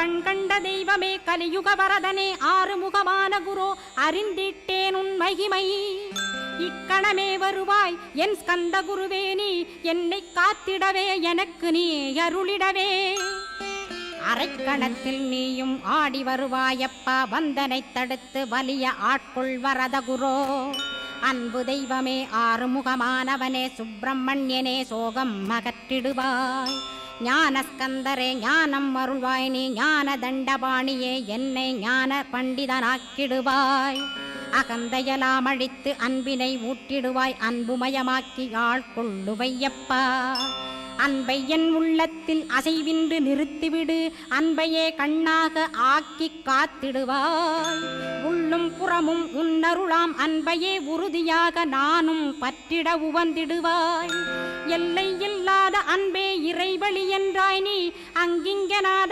கண் கண்ட தெய்வமே கலியுக வரதனே ஆறுமுகமான குரு அறிந்திட்டேன் உன் மகிமை. இக்கணமே வருவாய் என் ஸ்கந்த குருவே, நீ என்னை காத்திடவே எனக்கு நீ அருளிடவே. அரைக்கணத்தில் நீயும் ஆடி வருவாயப்பா, வந்தனை தடுத்து வலிய ஆட்கொள் வரத குரோ. அன்பு தெய்வமே ஆறுமுகமானவனே சுப்பிரமணியனே சோகம் அகற்றிடுவாய். ஞானஸ்கந்தரே ஞானம் அருள்வாய், நீ ஞான தண்டபாணியே என்னை ஞான பண்டிதனாக்கிடுவாய். அகந்தையலாம் அழித்து அன்பினை ஊட்டிடுவாய், அன்புமயமாக்கி ஆள்கொள்ளுவையப்பா. அன்பை என் உள்ளத்தில் அசைவின்று நிறுத்திவிடு, அன்பையே கண்ணாக ஆக்கி காத்திடுவாய். உள்ளும் புறமும் உன்னருளாம் அன்பையே உறுதியாக நானும் பற்றிட உவந்திடுவாய். எல்லை இல்லாத அன்பே இறைவழி என்றாய் நீ, அங்கிங்கனாத